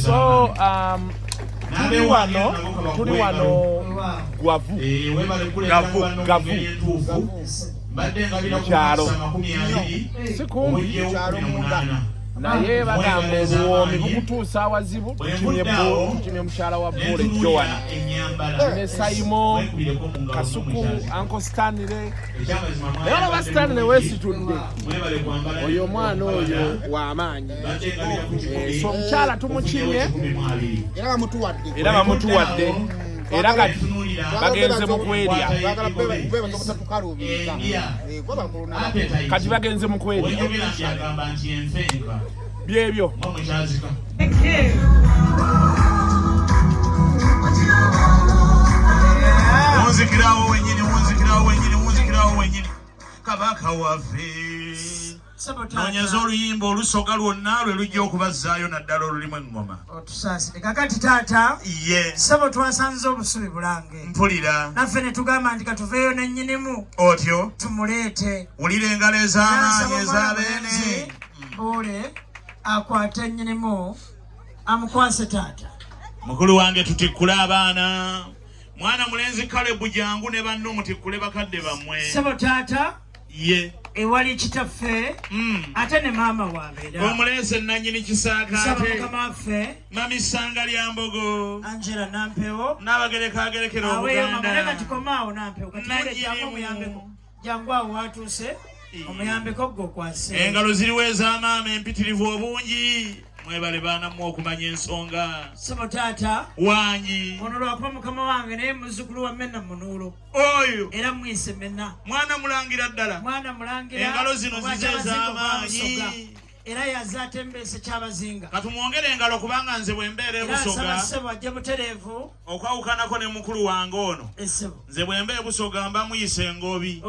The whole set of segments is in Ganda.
So tuli wano Gavu mukyalo sikumbi naye bagamba obuwoomi bukutuusa awazibu tutumye mukyala wa Buule Joan ne Saimo Kasuku Uncle Stanley naye olaba Stanley weesitudde oyo omwana oyo w'amaanyi so omukyala tumukimye era bamutuwadde era kati bagenze mu kwerya kati bagenze mu kwerya byebyo wonzikirawo wenyini kabaka waffe nonyeza oluyimba olusoga lwonna lwe lujja okubazzaayo naddala olulimu engoma otusaasire kakati taata ye sebo twasanze obusubi bulange mpulira naffe ne tugamba nti katuveeyo nennyinimu otyo tumuleete wulira engalo ez'amaanyi ez'abeene Buule akwate ennyinimu amukwase taata mukulu wange tutikkule abaana mwana mulenzi Kalebu jangu ne banno mutikkule bakadde bammwe sebo taata ye ewali kitaffe ate ne maama wabeera omuleese nannyini kisaakaate mukama waffe mami ssanga lya mbogo Angela Nampewo n'abagerekagerekera obuganda tikomaawo Nampewo jangu awo watuuse omuyambeko gwe okwase engalo ziriwo ez'amaama empitirivu obungi mwebale baana mmwe okumanya ensonga sebo taata wanyi ono lwakuba mukama wange naye muzzukulu wa Menna Munuulo oyo era mwise Menna mwana mulangira ddala mwana mulangira engalo zino zize ez'amaanyi era yazatembeese kyabazinga katumwongere engalo kubanga nze bwembeera ebusoga sebo ajje butereevu okwawukanako ne mukulu wange ono nze bwemba ebusoga mba muyise engobi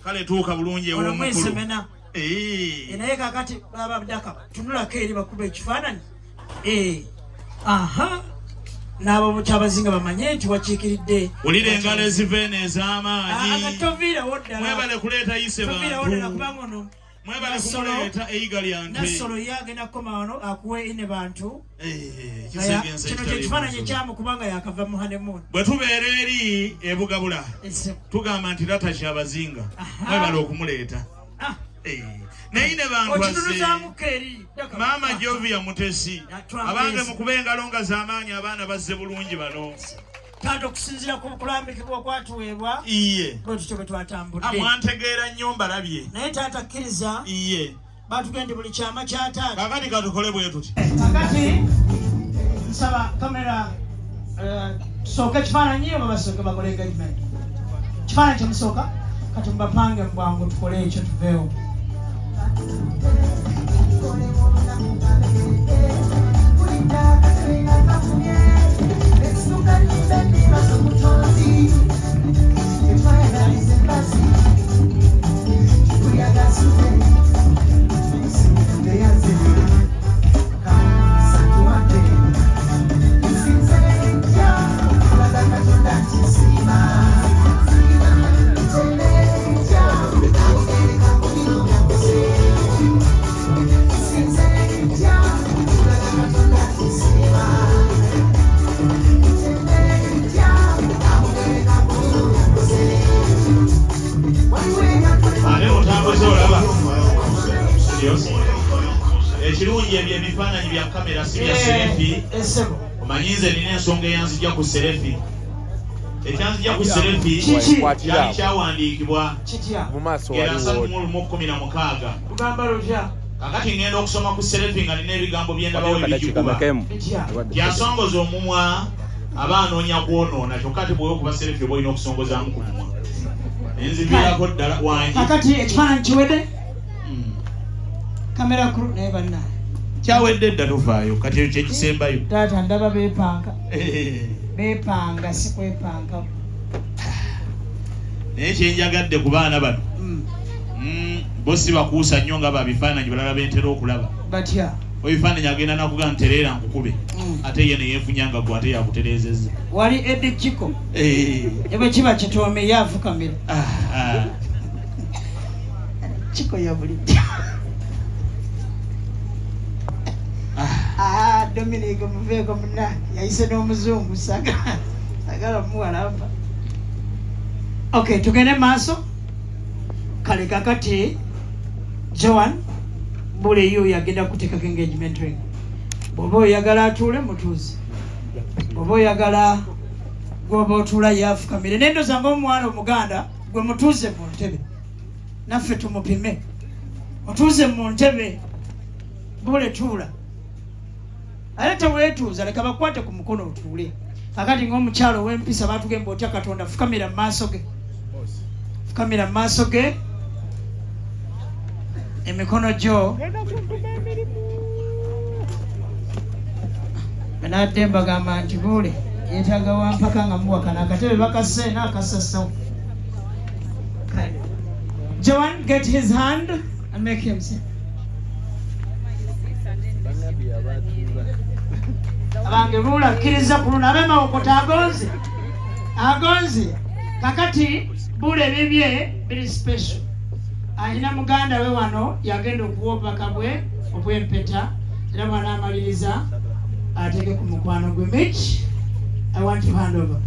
kale tuuka bulungi ew'omukulu naye kakati babadaka tunulako eri bakuba ekifaananyi n'abo kyabazinga bamanye nti wakiikiridde wulira engalo eziveeno ez'amaanyi toviirawo ddala mwebale kuleeta yise bantu mwebale kumuleeta eyiga lyante nassolo ye agenda kukoma wano akuwe ine bantu kino kyekifaananyi ekyamu kubanga yakava mu hanemuuni bwe tubeera eri ebugabula tugamba nti lata kyabazinga mwebale okumuleeta naye ne bantu maama Jovia Mutesi abange mukuba engalo nga z'amaanyi abaana bazze bulungi bano taata okusinziira ku kulambikibwa kwatuweebwa iye bwe tutyo bwe twatambudde mwantegeera nnyo mbalabye naye taata kkiriza iye batugende buli kyama kya taata kakati katukole bwe tuti kakati nsaba kamera tusooke ekifaananyi oba basooke bakole engagement kifaananyi kyemusooka kati mubapange mu bwangu tukole ekyo tuveewo ekirungi ebyo ebifaananyi bya kamera si bya serefi omanyi nze nina ensonga eyanzijja ku serefi ekyanzijja ku serefi kyali kyawandiikibwa era 3:16 kakati ngenda okusoma ku serefi nga nina ebigambo byendabawo ebijjukuba kyasongoza omumwa aba anoonya kwonoona kyokka ate bwewe okuba serefi oba olina okusongozaamu ku mumwa enziviirako ddala wangi kakati ekifaananyi kiwedde kamera kuru naye banna kyawedde dda tofaayo kati ekyo kyekisembayo taata ndaba beepanga si kwepanga naye kyenjagadde ku baana bano bo si bakuusa nnyo nga babifaananyi balala bentera okulaba batya ebifaananyi agenda nakuga ntereera nkukube ate ye neyeefunyanga gwe ate yakutereezezza wali edde kiko ebe kiba kitome yafukamira kiko ya bulijjo Dominic Muveko mna yaise n'omuzungu sagala muwalamba. Okay, tugende maaso. Kale kakati Joan Buule yo yagenda kuteeka engagement ring. Bw'oba oyagala atuule mutuuze. Bw'oba oyagala gwoba otuula yafukamire. Nendo zange omwana omuganda gwe mutuuze mu ntebe. Naffe tumupime. Otuuze mu ntebe. Buule tuula. Ale teweetuuza leka bakwate ku mukono otuule. Kakati ng'omukyalo w'empisa baatugamba otya Katonda fukamira mu maaso ge. Fukamira mu maaso ge. Emikono gyo benadde mbagamba nti Buule yeetaaga wampaka nga muwakana akatebe bakase n'akasasa. Joan, get his hand and make him sit. Abange Buule akkiriza kuluna abema okota agonze kakati Buule ebibye biri special. Alina muganda we wano yagenda okuwa obubaka bwe obw'empeta era bw'anaamaliriza ateeke ku mukwano gwe. Mitch, I want to hand over.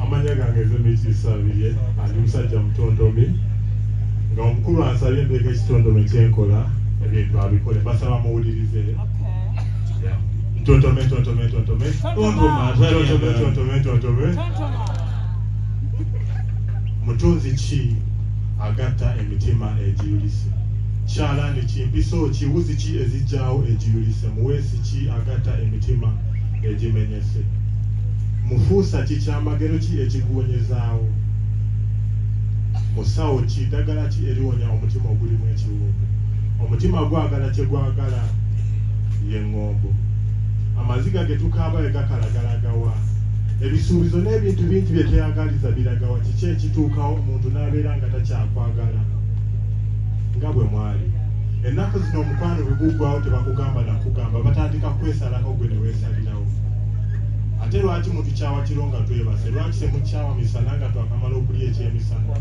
Amanya gange ze Mitch Isabire ali musajja mutondomi nga omukulu ansabye mbeeko ekitondome kyenkola ebintu abikole basaba muwulirize. Tontome. Mutunzi ki agatta emitima egiyulise? Kyalani ki mpiso ki wuzi ki ezijjaawo egiyulise? Muweesi ki agatta emitima egimenyese? Mufuusa ki kyamagero ki ekiguwonyezaawo? Musawo ki ddagala ki eriwonya omutima ogulimu ekiwumbu? Omutima gwagala kye gwagala ye ngombo. Amaziga ge tukaaba gakalagalaga. Ebisuubizo n'ebintu bingi bye tweyagaliza biragawa. Kiki ekituukawo omuntu n'abeera nga takyakwagala nga bwe mwali? Ennaku zino omukwano bwe guggwawo tebakugamba nakugamba, batandika kwesalako gwe ne weesalirawo. Ate lwaki mutukyawa kiro nga twebase? Lwaki temukyawa misana nga twakamala okulya ekyemisana?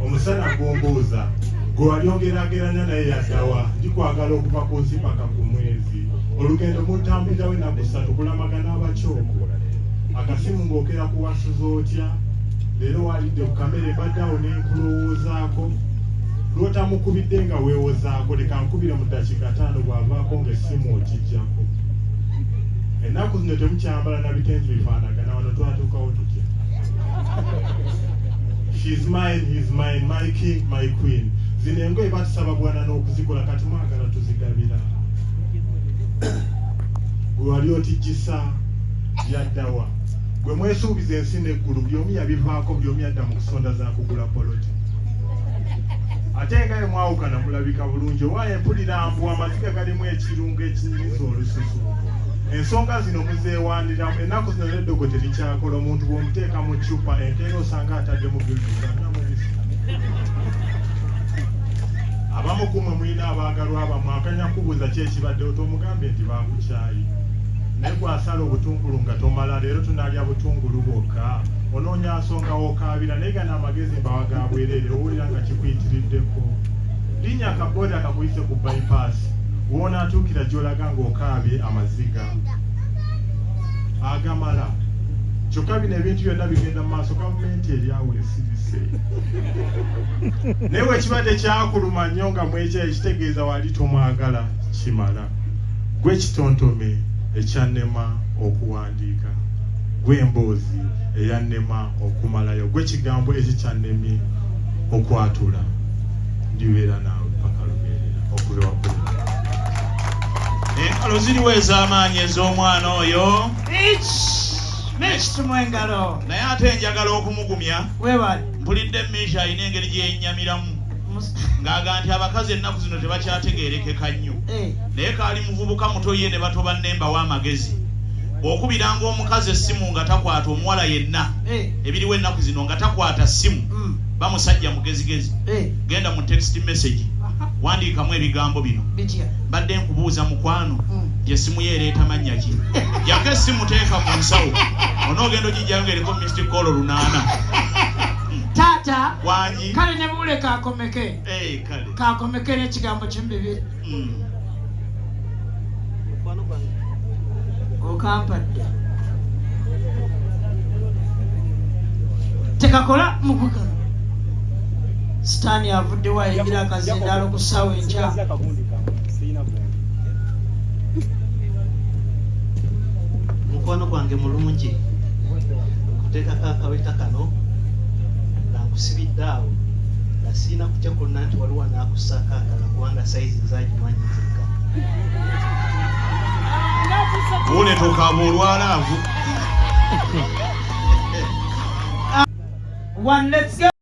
Omusana gw'ombuuza gwe walyongerageranya naye yaddawa? Ndikwagala okuva ku nsi paka ku mwezi. Olugendo mutambulirawo ennaku 3 kulamagana abakyoko. Akasimu ng'okera kuwasuza otya? Leero walidde ku kamere baddawo n'enkulowoozaako. Lw'otamukubidde nga weewozaako leka nkubire mu ddakiika 5 bw'avaako ng'essimu ogijjako. Ennaku zino temukyambala na bitengi bifaanagana, wano twatuukawo tutya? She's mine, he's mine, my king, my queen. Zino engoye batusaba bwana n'okuzikola kati mwagala tuzigabira. Gwe wali otijjisa yaddawa? Gwe mwesuubiza ensi n'eggulu byomu yabivaako byomu yadda mu kusonda za kugula poloti. Ate nga ye mwawukana mulabika bulungi. Owaaye mpulira mbu amaziga galimu ekirungo ekinyiriza olususu. Ensonga zino muzeewandiramu. Ennaku zino n'eddogo terikyakola. Omuntu bw'omuteeka mu ccupa enkeera osanga atadde mu biluza namubisi. Abamu kumwe mulina abaagalwa abamu akanya kubuuza ki ekibaddewo tomugambe nti baakukyayi. Naye gwasala obutungulu nga tomala, leero tunaalya butungulu bwokka. Onoonya nsonga wookaabira naye gana amagezi mbawa ga bwereere owulira nga kikuyitiriddeko. Linnya akabooda kakuyise ku bypass woonaatuukira gy'olaga ng'okaabye amaziga agamala. Kyokka bino ebintu byonna bigenda mu maaso, gavumenti eryawo esirise. Naye bwekibadde kyakuluma nnyo nga mwekya ekitegeeza wali tomwagala kimala. Gwe kitontome ekyannema okuwandiika, gwe emboozi eyannema okumalayo, gwe kigambo ekikyannemye okwatula. Ndibeera naawe paka lubeerera okuva waggulu. Engalo ziriwo ez'amaanyi ez'omwana oyo. Mitch tumwengalo. Naye ate njagala okumugumya. Weewale. Mpulidde Misha alina engeri gye yennyamiramu ng'aga nti abakazi ennaku zino tebakyategeerekeka nnyo. Naye kaali muvubuka muto ye ne bato bannemba w'amagezi. Bw'okubiranga omukazi essimu nga takwata omuwala yenna ebiriwo ennaku zino nga takwata ssimu bamusajja mugezigezi. Genda mu text message wandiikamu ebigambo bino. Badde nkubuuza mukwano yesimu yeereeta mannya ki yako essimu teeka mu nsawo onoogenda ogijjanga eriko missed call 8 taata wanyi kale ne Buule kakomeke kale kakomeke n'ekigambo kimu bibiri okampadde tekakola mukuga sitaani avuddewo ayingira akazindaalo ku ssaawa enkya mukwano gwange mulungi okuteekako akaweta kano nakusibidde awo nga siina kutya kwonna nti waliwo naakusaako akala kubanga sayizi nzagimanyi nzekka Buule tokaaba olwalaavu One, let's go.